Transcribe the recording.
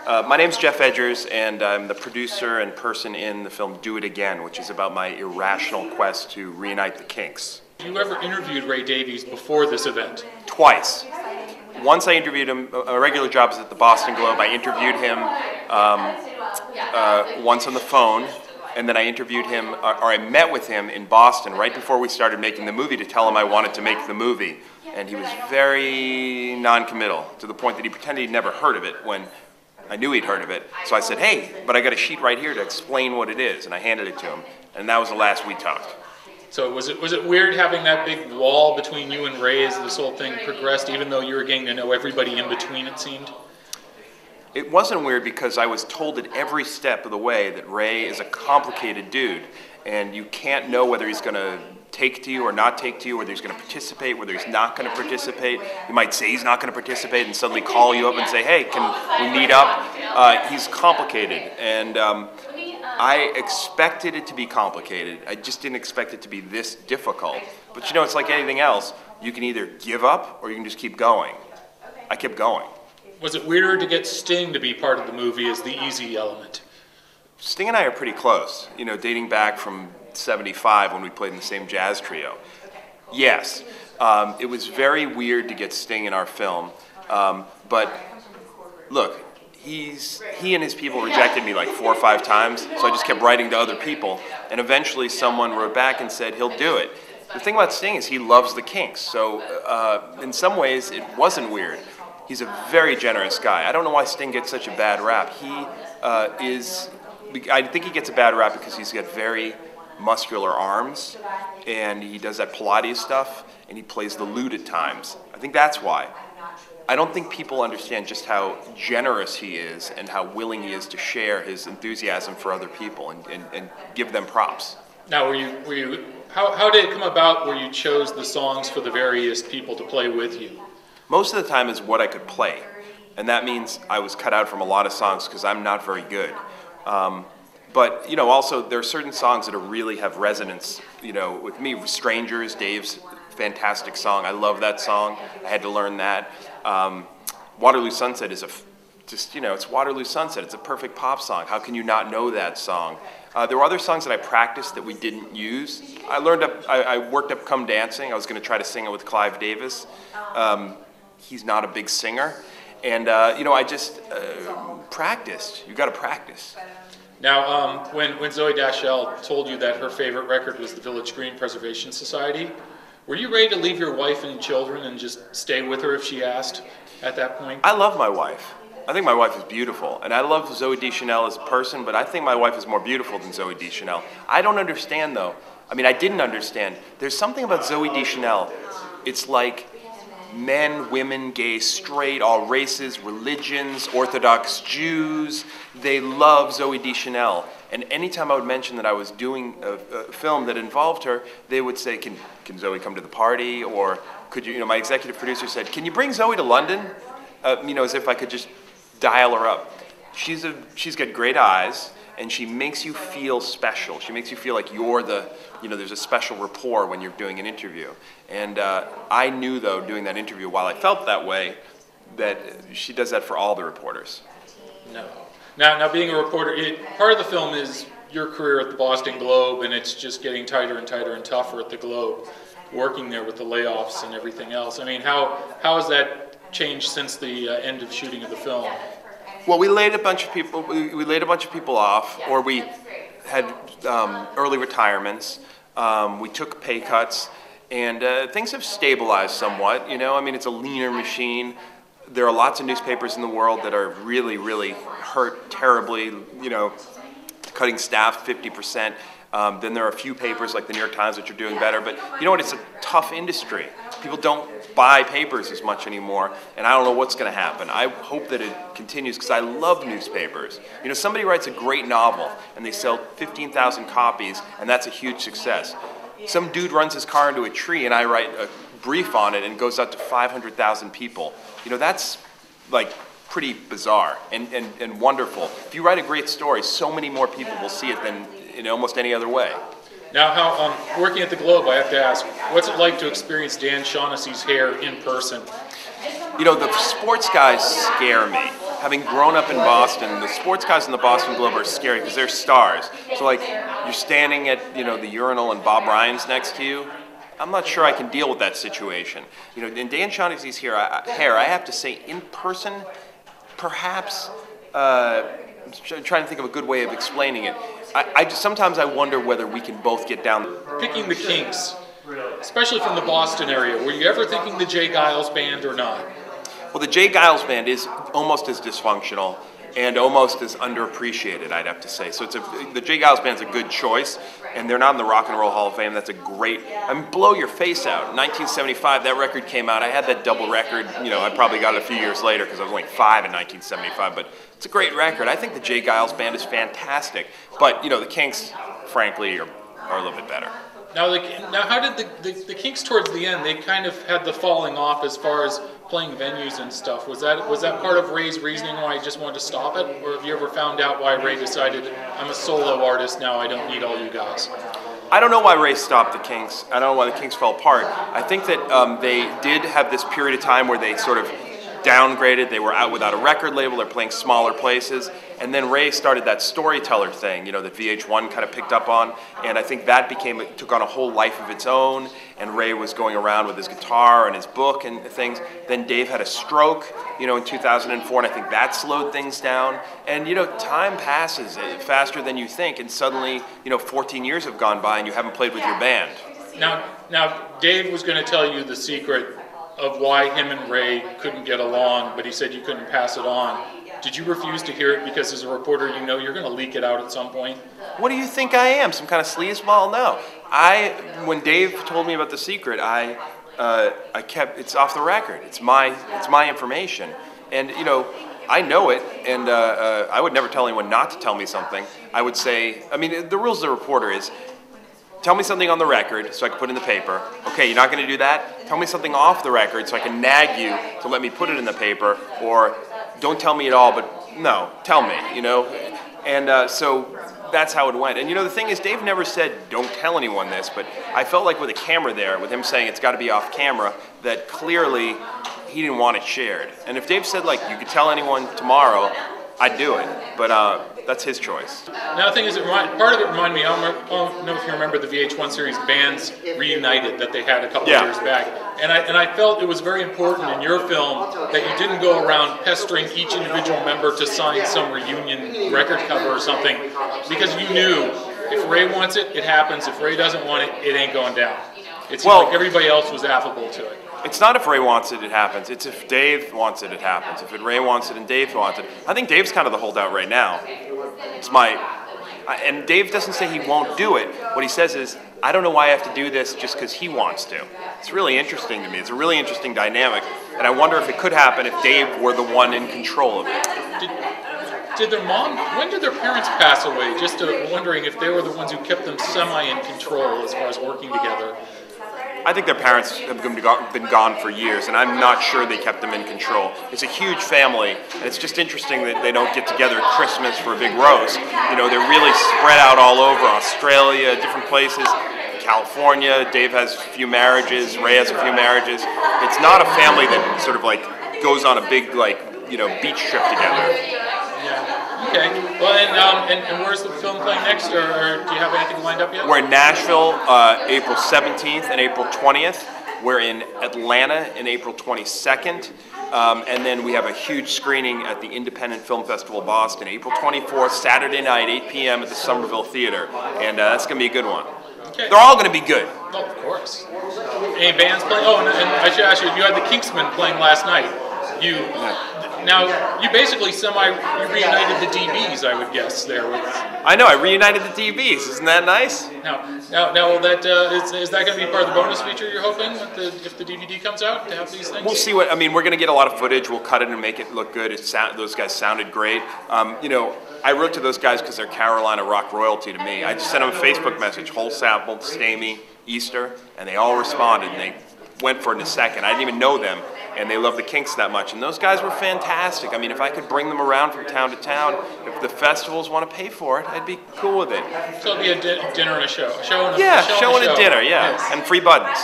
My name's Geoff Edgers, and I'm the producer and person in the film Do It Again, which is about my irrational quest to reunite the Kinks. Have you ever interviewed Ray Davies before this event? Twice. Once I interviewed him, a regular job was at the Boston Globe. I interviewed him once on the phone, and then I interviewed him, or I met with him in Boston right before we started making the movie to tell him I wanted to make the movie. And he was very non-committal, to the point that he pretended he'd never heard of it when I knew he'd heard of it. So I said, hey, but I got a sheet right here to explain what it is, and I handed it to him. And that was the last we talked. So was it weird having that big wall between you and Ray as this whole thing progressed, even though you were getting to know everybody in between, it seemed? It wasn't weird because I was told at every step of the way that Ray is a complicated dude, and you can't know whether he's going to take to you or not take to you, whether he's going to participate, whether he's not going to participate. He might say he's not going to participate and suddenly call you up and say, hey, can we meet up? He's complicated, and I expected it to be complicated. I just didn't expect it to be this difficult. But you know, it's like anything else. You can either give up or you can just keep going. I kept going. Was it weirder to get Sting to be part of the movie as the easy element? Sting and I are pretty close, you know, dating back from '75 when we played in the same jazz trio. Yes, it was very weird to get Sting in our film, but look, he and his people rejected me like 4 or 5 times, so I just kept writing to other people, and eventually someone wrote back and said he'll do it. The thing about Sting is he loves the Kinks, so in some ways it wasn't weird. He's a very generous guy. I don't know why Sting gets such a bad rap. I think he gets a bad rap because he's got very muscular arms, and he does that Pilates stuff, and he plays the lute at times. I think that's why. I don't think people understand just how generous he is and how willing he is to share his enthusiasm for other people and give them props. Now, how did it come about where you chose the songs for the various people to play with you? Most of the time is what I could play, and that means I was cut out from a lot of songs because I'm not very good. But, you know, also there are certain songs that really have resonance, you know, with me. Strangers, Dave's fantastic song. I love that song. I had to learn that. Waterloo Sunset is it's Waterloo Sunset. It's a perfect pop song. How can you not know that song? There were other songs that I practiced that we didn't use. I worked up Come Dancing. I was going to try to sing it with Clive Davis. He's not a big singer. And, you know, I just practiced. You got to practice. Now, when Zooey Deschanel told you that her favorite record was the Village Green Preservation Society, were you ready to leave your wife and children and just stay with her if she asked at that point? I love my wife. I think my wife is beautiful. And I love Zooey Deschanel as a person, but I think my wife is more beautiful than Zooey Deschanel. I don't understand, though. I mean, I didn't understand. There's something about Zooey Deschanel. It's like men, women, gay, straight, all races, religions, Orthodox Jews. They love Zooey Deschanel. And anytime I would mention that I was doing a film that involved her, they would say, can Zooey come to the party? Or could you, my executive producer said, can you bring Zooey to London? As if I could just dial her up. She's got great eyes, and she makes you feel special. She makes you feel like you're there's a special rapport when you're doing an interview. And I knew, though, doing that interview, while I felt that way, that she does that for all the reporters. No. Now being a reporter, part of the film is your career at the Boston Globe, and it's just getting tighter and tighter and tougher at the Globe, working there with the layoffs and everything else. I mean, how has that changed since the end of shooting of the film? Well, we laid a bunch of people off, or we had early retirements. We took pay cuts, and things have stabilized somewhat. I mean, it's a leaner machine. There are lots of newspapers in the world that are really, really hurt terribly, cutting staff 50%. Then there are a few papers like the New York Times which are doing better. But you know what? It's a tough industry. People don't buy papers as much anymore, and I don't know what's going to happen. I hope that it continues because I love newspapers. Somebody writes a great novel, and they sell 15,000 copies, and that's a huge success. Some dude runs his car into a tree, and I write a brief on it, and it goes out to 500,000 people. That's like pretty bizarre and wonderful. If you write a great story, so many more people will see it than in almost any other way. Now, how working at the Globe, I have to ask, what's it like to experience Dan Shaughnessy's hair in person? You know, the sports guys scare me. Having grown up in Boston, the sports guys in the Boston Globe are scary because they're stars. So like, you're standing at, you know, the urinal and Bob Ryan's next to you. I'm not sure I can deal with that situation. You know, in Dan Shaughnessy's hair, I have to say, in person, perhaps, I'm trying to think of a good way of explaining it. Sometimes I wonder whether we can both get down. Picking the Kinks, especially from the Boston area, were you ever thinking the Jay Giles Band or not? Well, the Jay Giles Band is almost as dysfunctional and almost as underappreciated, I'd have to say. So the Jay Giles Band's a good choice, and they're not in the Rock and Roll Hall of Fame. That's a great, I mean, blow your face out. In 1975, that record came out. I had that double record. You know, I probably got it a few years later because I was only 5 in 1975, but it's a great record. I think the Jay Giles Band is fantastic. But, you know, the Kinks, frankly, are a little bit better. Now, how did the Kinks towards the end? They kind of had the falling off as far as playing venues and stuff. Was that part of Ray's reasoning why he just wanted to stop it, or have you ever found out why Ray decided, I'm a solo artist now, I don't need all you guys? I don't know why Ray stopped the Kinks. I don't know why the Kinks fell apart. I think that they did have this period of time where they sort of downgraded. They were out without a record label. They're playing smaller places. And then Ray started that storyteller thing, you know, that VH1 kind of picked up on. And I think that took on a whole life of its own. And Ray was going around with his guitar and his book and things. Then Dave had a stroke, you know, in 2004, and I think that slowed things down. And, you know, time passes faster than you think. And suddenly, you know, 14 years have gone by and you haven't played with your band. Now, Dave was going to tell you the secret of why him and Ray couldn't get along, but he said you couldn't pass it on. Did you refuse to hear it because as a reporter you know you're going to leak it out at some point? What do you think I am, some kind of sleazeball? No. When Dave told me about the secret, I kept, it's off the record. It's my information. And, you know, I know it, and I would never tell anyone not to tell me something. I would say, I mean, the rules of the reporter is, tell me something on the record so I can put it in the paper. Okay, you're not going to do that? Tell me something off the record so I can nag you to let me put it in the paper, or don't tell me at all, but no, tell me, you know? And so that's how it went. And you know, the thing is, Dave never said, don't tell anyone this, but I felt like with a camera there, with him saying it's got to be off camera, that clearly he didn't want it shared. And if Dave said, like, you could tell anyone tomorrow, I'd do it. But that's his choice. Now the thing is, part of it reminded me, I don't know if you remember the VH1 series Bands Reunited that they had a couple of years back. And I felt it was very important in your film that you didn't go around pestering each individual member to sign some reunion record cover or something, because you knew if Ray wants it, it happens. If Ray doesn't want it, it ain't going down. It's like everybody else was affable to it. It's not if Ray wants it, it happens. It's if Dave wants it, it happens. If Ray wants it and Dave wants it. I think Dave's kind of the holdout right now. And Dave doesn't say he won't do it. What he says is, I don't know why I have to do this just because he wants to. It's really interesting to me. It's a really interesting dynamic. And I wonder if it could happen if Dave were the one in control of it. When did their parents pass away? Just wondering if they were the ones who kept them semi in control as far as working together. I think their parents have been gone for years, and I'm not sure they kept them in control. It's a huge family, and it's just interesting that they don't get together at Christmas for a big roast. You know, they're really spread out all over Australia, different places, California. Dave has a few marriages, Ray has a few marriages. It's not a family that sort of like goes on a big, like, you know, beach trip together. Okay. Well, and where's the film playing next, or do you have anything lined up yet? We're in Nashville, April 17th and April 20th. We're in Atlanta in April 22nd. And then we have a huge screening at the Independent Film Festival Boston, April 24th, Saturday night, 8 p.m. at the Somerville Theater. And that's going to be a good one. Okay. They're all going to be good. Oh, of course. Any bands playing? Oh, and I should ask you, you had the Kinksmen playing last night. Now, you basically reunited the DBs, I would guess, there. I know, I reunited the DBs. Isn't that nice? Now, will that, is that going to be part of the bonus feature you're hoping, if the DVD comes out, to have these things? We'll see we're going to get a lot of footage. We'll cut it and make it look good. Those guys sounded great. You know, I wrote to those guys because they're Carolina rock royalty to me. I just sent them a Facebook message, Whole Sample, Stamey, Easter, and they all responded, and they went for it in a second. I didn't even know them, and they love the Kinks that much. And those guys were fantastic. I mean, if I could bring them around from town to town, if the festivals want to pay for it, I'd be cool with it. So it'll be a dinner and a show. Show and a dinner, yeah. Yes. And free buttons.